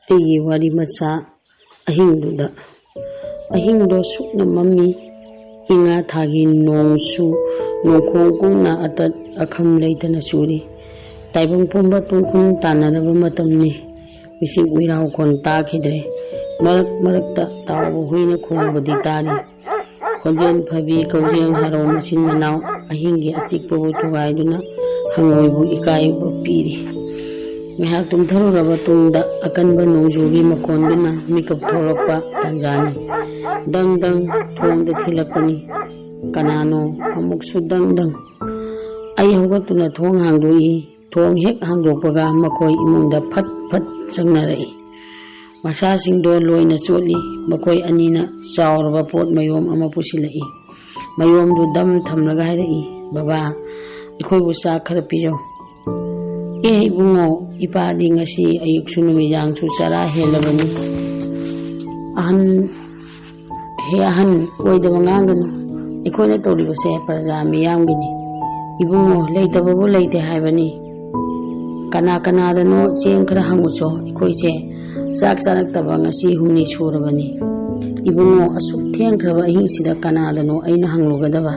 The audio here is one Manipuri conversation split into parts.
ꯑꯩꯒꯤ ꯋꯥꯔꯤ ꯃꯆꯥ ꯑꯍꯤꯡꯗꯨꯗ ꯑꯍꯤꯡꯗꯣ ꯁꯨꯛꯅ ꯃꯝꯃꯤ ꯏꯉꯥ ꯊꯥꯒꯤ ꯅꯣꯡꯁꯨ ꯅꯣꯡꯈꯣꯡ ꯀꯨꯡꯅ ꯑꯇꯠ ꯑꯈꯝ ꯂꯩꯇꯅ ꯆꯨꯔꯤ ꯇꯥꯏꯕꯪ ꯄꯨꯝꯕ ꯇꯨꯡꯈꯨꯜ ꯇꯥꯟꯅꯔꯕ ꯃꯇꯝꯅꯤ ꯃꯤꯁꯤꯡ ꯎꯏꯔꯥꯎꯈꯣꯟ ꯇꯥꯈꯤꯗ꯭ꯔꯦ ꯃꯔꯛ ꯃꯔꯛꯇ ꯇꯥꯎꯕ ꯍꯨꯏꯅ ꯈꯣꯡꯕꯗꯤ ꯇꯥꯔꯤ ꯈꯣꯟꯖꯦꯜ ꯐꯕꯤ ꯀꯧꯖꯦꯡ ꯍꯥꯔꯧ ꯃꯆꯤꯟ ꯃꯅꯥꯎ ꯑꯍꯤꯡꯒꯤ ꯑꯆꯤꯛꯄꯕꯨ ꯊꯨꯒꯥꯏꯗꯨꯅ ꯍꯪꯉꯣꯏꯕꯨ ꯏꯀꯥꯏꯕ ꯄꯤꯔꯤ ꯉꯥꯏꯍꯥꯛ ꯇꯨꯝꯊꯔꯨꯔꯕ ꯇꯨꯡꯗ ꯑꯀꯟꯕ ꯅꯣꯡꯖꯨꯒꯤ ꯃꯈꯣꯟꯗꯨꯅ ꯃꯤꯀꯞ ꯊꯣꯛꯂꯛꯄ ꯇꯥꯟꯖꯥꯅꯤ ꯗꯪ ꯗꯪ ꯊꯣꯡꯗ ꯊꯤꯜꯂꯛꯄꯅꯤ ꯀꯅꯥꯅꯣ ꯑꯃꯨꯛꯁꯨ ꯗꯪ ꯗꯪ ꯑꯩ ꯍꯧꯒꯠꯇꯨꯅ ꯊꯣꯡ ꯍꯥꯡꯗꯣꯛꯏ ꯊꯣꯡ ꯍꯦꯛ ꯍꯥꯡꯗꯣꯛꯄꯒ ꯃꯈꯣꯏ ꯏꯃꯨꯡꯗ ꯐꯠ ꯐꯠ ꯆꯪꯅꯔꯛꯏ ꯃꯁꯥꯁꯤꯡꯗꯣ ꯂꯣꯏꯅ ꯆꯣꯠꯂꯤ ꯃꯈꯣꯏ ꯑꯅꯤꯅ ꯆꯥꯎꯔꯕ ꯄꯣꯠ ꯃꯌꯣꯝ ꯑꯃ ꯄꯨꯁꯤꯜꯂꯛꯏ ꯃꯌꯣꯝꯗꯨ ꯗꯝ ꯊꯝꯂꯒ ꯍꯥꯏꯔꯛꯏ ꯕꯕꯥ ꯑꯩꯈꯣꯏꯕꯨ ꯆꯥꯛ ꯈꯔ ꯄꯤꯖꯧ ꯏꯕꯨꯡꯉꯣ ꯏꯄꯥꯗꯤ ꯉꯁꯤ ꯑꯌꯨꯛꯁꯨ ꯅꯨꯃꯤꯗꯥꯡꯁꯨ ꯆꯔꯥ ꯍꯦꯜꯂꯕꯅꯤ ꯑꯍꯟ ꯑꯣꯏꯗꯕ ꯉꯥꯡꯒꯅꯨ ꯑꯩꯈꯣꯏꯅ ꯇꯧꯔꯤꯕꯁꯦ ꯄ꯭ꯔꯖꯥ ꯃꯤꯌꯥꯝꯒꯤꯅꯤ ꯏꯕꯨꯡꯉꯣ ꯂꯩꯇꯕꯕꯨ ꯂꯩꯇꯦ ꯍꯥꯏꯕꯅꯤ ꯀꯅꯥ ꯀꯅꯥꯗꯅꯣ ꯆꯦꯡ ꯈꯔ ꯍꯪꯉꯨꯆꯣ ꯑꯩꯈꯣꯏꯁꯦ ꯆꯥꯛ ꯆꯥꯔꯛꯇꯕ ꯉꯁꯤ ꯍꯨꯝꯅꯤ ꯁꯨꯔꯕꯅꯤ ꯏꯕꯨꯡꯉꯣ ꯑꯁꯨꯛ ꯊꯦꯡꯈ꯭ꯔꯕ ꯑꯍꯤꯡꯁꯤꯗ ꯀꯅꯥꯗꯅꯣ ꯑꯩꯅ ꯍꯪꯂꯨꯒꯗꯕ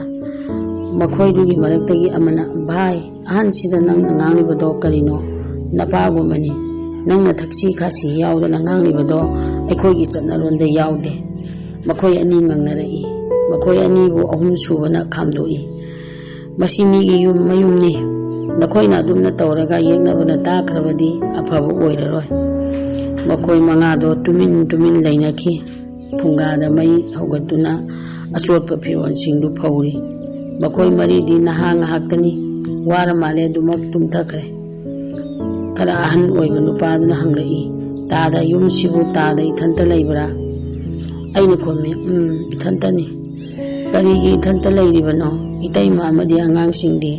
ꯃꯈꯣꯏꯗꯨꯒꯤ ꯃꯔꯛꯇꯒꯤ ꯑꯃꯅ ꯚꯥꯏ ꯑꯍꯟꯁꯤꯗ ꯅꯪꯅ ꯉꯥꯡꯂꯤꯕꯗꯣ ꯀꯔꯤꯅꯣ ꯅꯄꯥꯒꯨꯝꯕꯅꯤ ꯅꯪꯅ ꯊꯛꯁꯤ ꯈꯥꯁꯤ ꯌꯥꯎꯗꯅ ꯉꯥꯡꯂꯤꯕꯗꯣ ꯑꯩꯈꯣꯏꯒꯤ ꯆꯠꯅꯔꯣꯟꯗ ꯌꯥꯎꯗꯦ ꯃꯈꯣꯏ ꯑꯅꯤ ꯉꯪꯅꯔꯛꯏ ꯃꯈꯣꯏ ꯑꯅꯤꯕꯨ ꯑꯍꯨꯝ ꯁꯨꯕꯅ ꯈꯥꯝꯗꯣꯛꯏ ꯃꯁꯤ ꯃꯤꯒꯤ ꯃꯌꯨꯝꯅꯤ ꯅꯈꯣꯏꯅ ꯑꯗꯨꯝꯅ ꯇꯧꯔꯒ ꯌꯦꯛꯅꯕꯅ ꯇꯥꯈ꯭ꯔꯕꯗꯤ ꯑꯐꯕ ꯑꯣꯏꯔꯔꯣꯏ ꯃꯈꯣꯏ ꯃꯉꯥꯗꯣ ꯇꯨꯃꯤꯟ ꯇꯨꯃꯤꯟ ꯂꯩꯅꯈꯤ ꯐꯨꯡꯒꯥꯗ ꯃꯩ ꯍꯧꯒꯠꯇꯨꯅ ꯑꯆꯣꯠꯄ ꯐꯤꯔꯣꯜꯁꯤꯡꯗꯨ ꯐꯧꯔꯤ ꯃꯈꯣꯏ ꯃꯔꯤꯗꯤ ꯅꯍꯥ ꯉꯥꯏꯍꯥꯛꯇꯅꯤ ꯋꯥꯔ ꯃꯥꯜꯂꯦ ꯑꯗꯨꯃꯛ ꯇꯨꯝꯊꯈ꯭ꯔꯦ ꯈꯔ ꯑꯍꯟ ꯑꯣꯏꯕ ꯅꯨꯄꯥꯗꯨꯅ ꯍꯪꯂꯛꯏ ꯇꯥꯗ ꯌꯨꯝꯁꯤꯕꯨ ꯇꯥꯗ ꯏꯊꯟꯇ ꯂꯩꯕ꯭ꯔꯥ ꯑꯩꯅ ꯈꯨꯝꯃꯤ ꯏꯊꯟꯇꯅꯤ ꯀꯔꯤꯒꯤ ꯏꯊꯟꯇ ꯂꯩꯔꯤꯕꯅꯣ ꯏꯇꯩꯃ ꯑꯃꯗꯤ ꯑꯉꯥꯡꯁꯤꯡꯗꯤ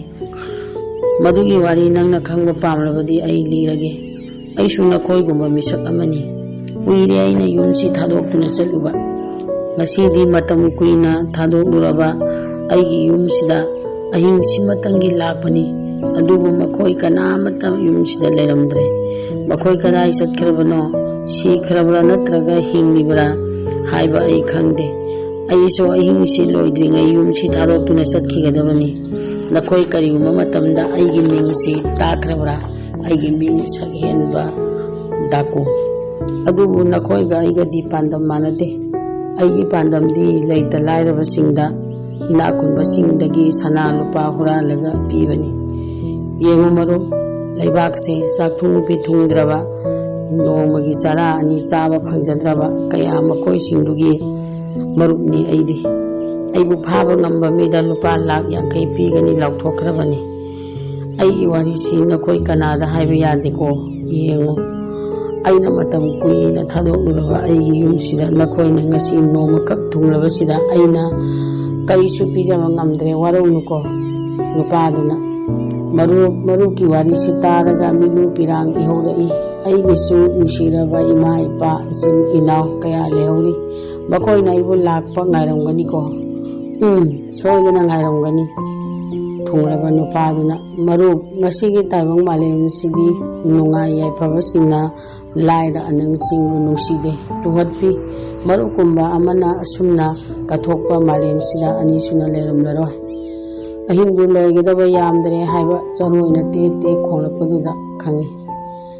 ꯃꯗꯨꯒꯤ ꯋꯥꯔꯤ ꯅꯪꯅ ꯈꯪꯕ ꯄꯥꯝꯂꯕꯗꯤ ꯑꯩ ꯂꯤꯔꯒꯦ ꯑꯩꯁꯨ ꯅꯈꯣꯏꯒꯨꯝꯕ ꯃꯤꯁꯛ ꯑꯃꯅꯤ ꯀꯨꯏꯔꯦ ꯑꯩꯅ ꯌꯨꯝꯁꯤ ꯊꯥꯗꯣꯛꯇꯨꯅ ꯆꯠꯂꯨꯕ ꯉꯁꯤꯗꯤ ꯃꯇꯝ ꯀꯨꯏꯅ ꯊꯥꯗꯣꯛꯂꯨꯔꯕ ꯑꯩꯒꯤ ꯌꯨꯝꯁꯤꯗ ꯑꯍꯤꯡꯁꯤꯃꯇꯪꯒꯤ ꯂꯥꯛꯄꯅꯤ ꯑꯗꯨꯕꯨ ꯃꯈꯣꯏ ꯀꯅꯥꯃꯠꯇ ꯌꯨꯝꯁꯤꯗ ꯂꯩꯔꯝꯗ꯭ꯔꯦ ꯃꯈꯣꯏ ꯀꯗꯥꯏ ꯆꯠꯈ꯭ꯔꯕꯅꯣ ꯁꯤꯈ꯭ꯔꯕ꯭ꯔꯥ ꯅꯠꯇ꯭ꯔꯒ ꯍꯤꯡꯂꯤꯕ꯭ꯔꯥ ꯍꯥꯏꯕ ꯑꯩ ꯈꯪꯗꯦ ꯑꯩꯁꯨ ꯑꯍꯤꯡꯁꯤ ꯂꯣꯏꯗ꯭ꯔꯤꯉꯩ ꯌꯨꯝꯁꯤ ꯊꯥꯗꯣꯛꯇꯨꯅ ꯆꯠꯈꯤꯒꯗꯕꯅꯤ ꯅꯈꯣꯏ ꯀꯔꯤꯒꯨꯝꯕ ꯃꯇꯝꯗ ꯑꯩꯒꯤ ꯃꯤꯡꯁꯤ ꯇꯥꯈ꯭ꯔꯕ꯭ꯔꯥ ꯑꯩꯒꯤ ꯃꯤꯡ ꯁꯛꯍꯦꯟꯕ ꯗꯥꯀꯨ ꯑꯗꯨꯕꯨ ꯅꯈꯣꯏꯒ ꯑꯩꯒꯗꯤ ꯄꯥꯟꯗꯝ ꯃꯥꯟꯅꯗꯦ ꯑꯩꯒꯤ ꯄꯥꯟꯗꯝꯗꯤ ꯂꯩꯇ ꯂꯥꯏꯔꯕꯁꯤꯡꯗ ꯏꯅꯥꯛ ꯈꯨꯟꯕꯁꯤꯡꯗꯒꯤ ꯁꯅꯥ ꯂꯨꯄꯥ ꯍꯨꯔꯥꯜꯂꯒ ꯄꯤꯕꯅꯤ ꯌꯦꯡꯉꯨ ꯃꯔꯨꯞ ꯂꯩꯕꯥꯛꯁꯦ ꯆꯥꯛꯊꯨꯡ ꯄꯤꯊꯨꯡꯗ꯭ꯔꯕ ꯅꯣꯡꯃꯒꯤ ꯆꯔꯥ ꯑꯅꯤ ꯆꯥꯕ ꯐꯪꯖꯗ꯭ꯔꯕ ꯀꯌꯥ ꯃꯈꯣꯏꯁꯤꯡꯗꯨꯒꯤ ꯃꯔꯨꯞꯅꯤ ꯑꯩꯗꯤ ꯑꯩꯕꯨ ꯐꯥꯕ ꯉꯝꯕ ꯃꯤꯗ ꯂꯨꯄꯥ ꯂꯥꯛ 50 ꯄꯤꯒꯅꯤ ꯂꯥꯎꯊꯣꯛꯈ꯭ꯔꯕꯅꯤ ꯑꯩꯒꯤ ꯋꯥꯔꯤꯁꯤ ꯅꯈꯣꯏ ꯀꯅꯥꯗ ꯍꯥꯏꯕ ꯌꯥꯗꯦꯀꯣ ꯌꯦꯡꯉꯨ ꯑꯩꯅ ꯃꯇꯝ ꯀꯨꯏꯅ ꯊꯥꯗꯣꯛꯂꯨꯔꯕ ꯑꯩꯒꯤ ꯌꯨꯝꯁꯤꯗ ꯅꯈꯣꯏꯅ ꯉꯁꯤ ꯅꯣꯡꯃꯈꯛ ꯊꯨꯡꯂꯕꯁꯤꯗ ꯑꯩꯅ ꯀꯩꯁꯨ ꯄꯤꯖꯕ ꯉꯝꯗ꯭ರೆ ꯋꯥꯔꯧꯅꯨꯀꯣ ꯅꯨꯄꯥꯗꯨꯅ ꯃꯔꯨꯞꯀꯤ ꯋꯥꯔꯤꯁꯤ ꯇꯥꯔꯒ ꯃꯤꯅꯨ ꯄꯤꯔꯥꯡ ꯏꯍꯧꯔꯛꯏ ꯑꯩꯒꯤꯁꯨ ꯅꯨꯡꯁꯤꯔꯕ ꯏꯃꯥ ꯏꯄꯥ ꯏꯆꯤꯟ ꯏꯅꯥꯎ ꯀꯌꯥ ꯂꯩꯍꯧꯔꯤ ꯃꯈꯣꯏꯅ ꯑꯩꯕꯨ ꯂꯥꯛꯄ ꯉꯥꯏꯔꯝꯒꯅꯤꯀꯣ ꯁꯣꯏꯗꯅ ꯉꯥꯏꯔꯝꯒꯅꯤ ꯊꯨꯡꯂꯕ ꯅꯨꯄꯥꯗꯨꯅ ꯃꯔꯨꯞ ꯉꯁꯤꯒꯤ ꯇꯥꯏꯕꯪ ꯃꯥꯂꯦꯝꯁꯤꯗꯤ ꯅꯨꯡꯉꯥꯏ ꯌꯥꯏꯐꯕꯁꯤꯡꯅ ꯂꯥꯏꯔ ꯑꯅꯪꯁꯤꯡꯕꯨ ꯅꯨꯡꯁꯤꯗꯦ ꯇꯨꯍꯠꯄꯤ ꯃꯔꯨꯞꯀꯨꯝꯕ ꯑꯃꯅ ꯑꯁꯨꯝꯅ ꯀꯠꯊꯣꯛꯄ ꯃꯥꯂꯦꯝꯁꯤꯗ ꯑꯅꯤꯁꯨꯅ ꯂꯩꯔꯝꯂꯔꯣꯏ ꯑꯍꯤꯡꯗꯨ ꯂꯣꯏꯒꯗꯕ ꯌꯥꯝꯗ꯭ꯔꯦ ꯍꯥꯏꯕ ꯆꯔꯣꯏꯅ ꯇꯦꯛ ꯇꯦꯛ ꯈꯣꯡꯂꯛꯄꯗꯨꯗ ꯈꯪꯉꯤ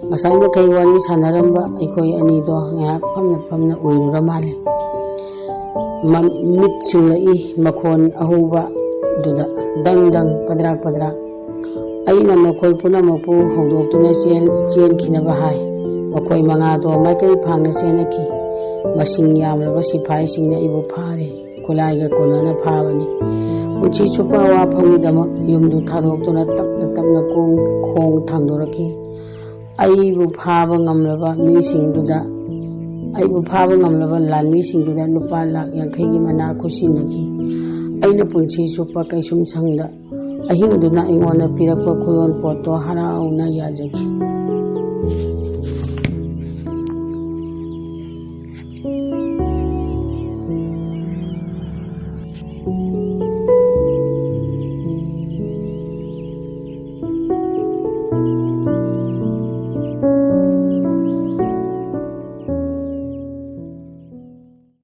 ꯉꯁꯥꯏ ꯃꯈꯩ ꯋꯥꯔꯤ ꯁꯥꯟꯅꯔꯝꯕ ꯑꯩꯈꯣꯏ ꯑꯅꯤꯗꯣ ꯉꯥꯏꯍꯥꯛ ꯐꯝꯅ ꯎꯏꯔꯨꯔ ꯃꯥꯜꯂꯦ ꯃꯤꯠ ꯁꯤꯡꯂꯛꯏ ꯃꯈꯣꯟ ꯑꯍꯧꯕꯗꯨꯗ ꯗꯪ ꯗꯪ ꯄꯗ꯭ꯔꯥꯛ ꯄꯗ꯭ꯔꯥꯛ ꯑꯩꯅ ꯃꯈꯣꯏ ꯄꯨꯝꯅꯃꯛꯄꯨ ꯍꯧꯗꯣꯛꯇꯨꯅ ꯆꯦꯟꯈꯤꯅꯕ ꯍꯥꯏ ꯃꯈꯣꯏ ꯃꯉꯥꯗꯣ ꯃꯥꯏꯀꯩ ꯐꯥꯡꯅ ꯆꯦꯟꯅꯈꯤ ꯃꯁꯤꯡ ꯌꯥꯝꯂꯕ ꯁꯤꯐꯥꯏꯁꯤꯡꯅ ꯑꯩꯕꯨ ꯐꯥꯔꯦ ꯈꯨꯠꯂꯥꯏꯒ ꯀꯣꯟꯅꯅ ꯐꯥꯕꯅꯤ ꯄꯨꯟꯁꯤ ꯆꯨꯞꯄ ꯑꯋꯥꯐꯝꯒꯤꯗꯃꯛ ꯌꯨꯝꯗꯨ ꯊꯥꯗꯣꯛꯇꯨꯅ ꯇꯞꯅ ꯇꯞꯅ ꯈꯣꯡ ꯊꯥꯡꯗꯣꯔꯛꯈꯤ ꯑꯩꯕꯨ ꯐꯥꯕ ꯉꯝꯂꯕ ꯂꯥꯟꯃꯤꯁꯤꯡꯗꯨꯗ ꯂꯨꯄꯥ ꯂꯥꯛ 50ꯒꯤ ꯃꯅꯥ ꯈꯨꯠꯁꯤꯟꯅꯈꯤ ꯑꯩꯅ ꯄꯨꯟꯁꯤ ꯆꯨꯞꯄ ꯀꯩꯁꯨꯝ ꯁꯪꯗ ꯑꯍꯤꯡꯗꯨꯅ ꯑꯩꯉꯣꯟꯗ ꯄꯤꯔꯛꯄ ꯈꯨꯗꯣꯜ ꯄꯣꯠꯇꯣ ꯍꯔꯥꯎꯅ ꯌꯥꯖꯈꯤ